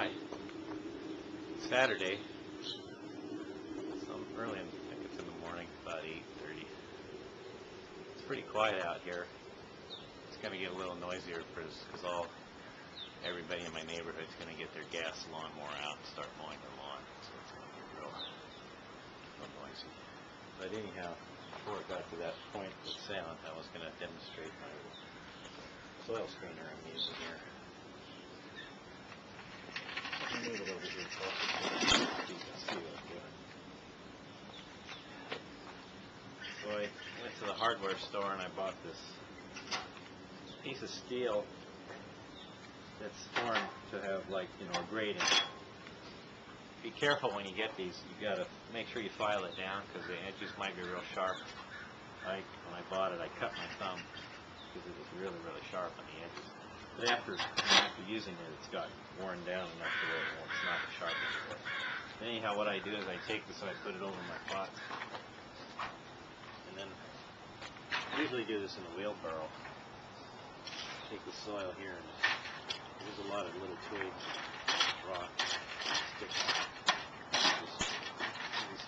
Hi. Saturday. Some early, I think it's in the morning, about 8:30. It's pretty quiet out here. It's going to get a little noisier because everybody in my neighborhood is going to get their gas lawnmower out and start mowing their lawn. So it's going to get real noisy. But anyhow, before it got to that point with sound, I was going to demonstrate my soil screener I'm using here. Let me move it over here closer so you can see what I'm doing. So I went to the hardware store and I bought this piece of steel that's formed to have, like, a grating. Be careful when you get these. You gotta make sure you file it down because the edges might be real sharp. When I bought it, I cut my thumb because it was really, really sharp on the edges. But after using it, it's got worn down enough to where it's not sharp anymore. But anyhow, what I do is I take this and I put it over my pot, and then I usually do this in a wheelbarrow. Take the soil here, and there's a lot of little twigs, rocks, sticks. Just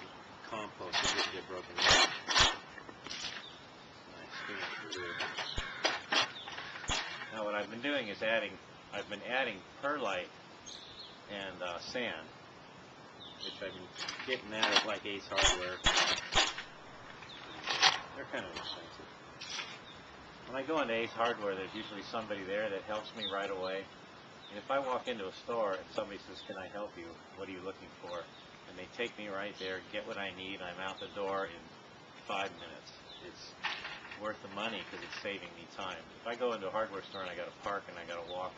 compost that doesn't get broken down. Nice screen for here. Now what I've been doing is I've been adding perlite and sand, which I've been getting at like Ace Hardware. They're kind of expensive. When I go into Ace Hardware, there's usually somebody there that helps me right away. And if I walk into a store and somebody says, "Can I help you? What are you looking for?" and they take me right there, get what I need, I'm out the door in 5 minutes. It's worth the money because it's saving me time. If I go into a hardware store and I got to park and I got to walk,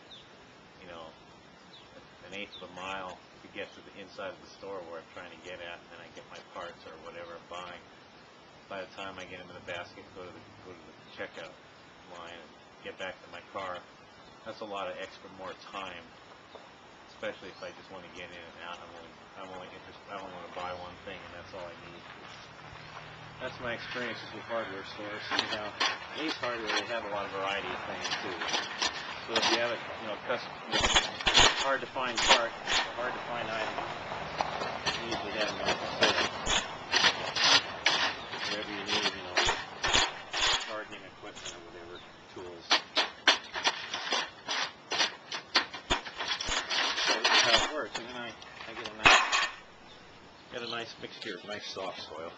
an eighth of a mile to get to the inside of the store where I'm trying to get at, and then I get my parts or whatever I'm buying. By the time I get into the basket, go to the checkout line and get back to my car, that's a lot of extra more time. Especially if I just want to get in and out. I'm only interested. I only want to buy one thing, and that's all I need. That's my experiences with hardware stores. Anyhow, Ace Hardware, they have a lot of variety of things too. So if you have a hard to find part, or hard to find item, you usually have them on sale. Whatever you need, gardening equipment or whatever, tools. So that's how it works. And then I get a nice mixture of nice soft soil.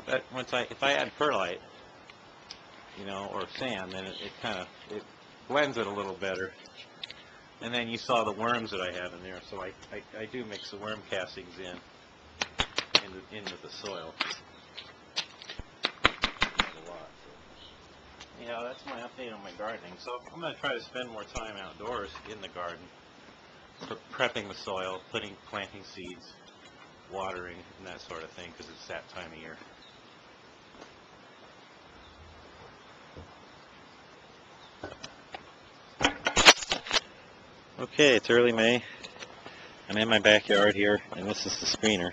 But if I add perlite, or sand, then it blends it a little better. And then you saw the worms that I have in there, so I do mix the worm castings into the soil. A lot. So. That's my update on my gardening. So I'm going to try to spend more time outdoors in the garden, prepping the soil, planting seeds, watering, and that sort of thing, because it's that time of year. Okay, it's early May. I'm in my backyard here, and this is the screener.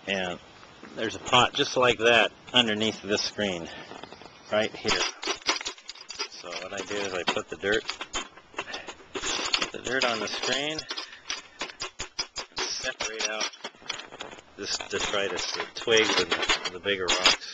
And there's a pot just like that underneath this screen, right here. So what I do is I put the dirt on the screen, and separate out this detritus, the twigs and the bigger rocks.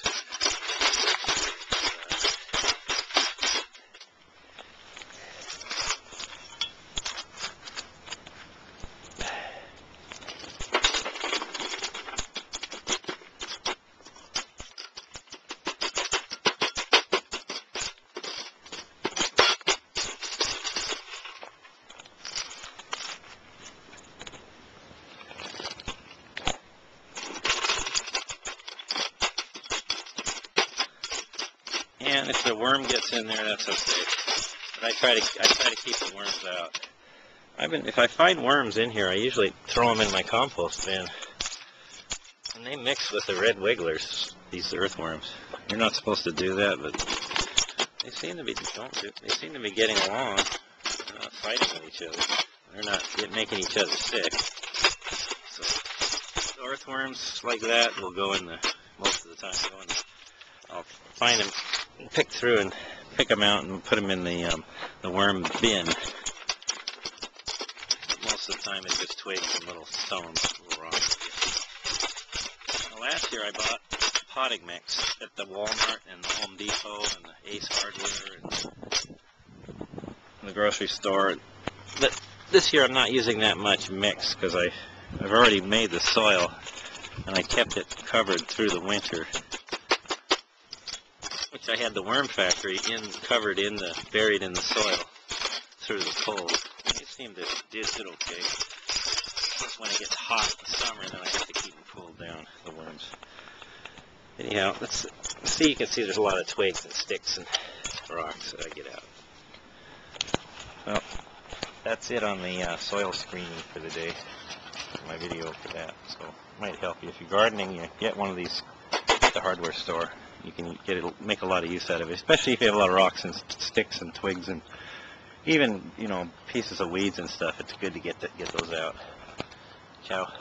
And if the worm gets in there, that's okay. But I try to keep the worms out. If I find worms in here, I usually throw them in my compost bin, and they mix with the red wigglers. These earthworms. You're not supposed to do that, but they seem to be getting along. They're not fighting with each other. They're not making each other sick. So earthworms like that will go in most of the time. I'll find them. Pick through and pick them out and put them in the worm bin. Most time is just twigs and little stones, little rocks. Now, last year I bought potting mix at the Walmart and the Home Depot and the Ace Hardware and the grocery store. But this year I'm not using that much mix because I've already made the soil and I kept it covered through the winter. Which I had the worm factory buried in the soil through the cold. It seemed to did it okay. Just when it gets hot in the summer, then I have to keep them cooled down, the worms. Anyhow, let's see. You can see there's a lot of twigs and sticks and rocks that I get out. Well, that's it on the soil screening for the day. My video for that. So it might help you if you're gardening. You get one of these at the hardware store. You can make a lot of use out of it, especially if you have a lot of rocks and sticks and twigs and even, pieces of weeds and stuff. It's good to get those out. Ciao.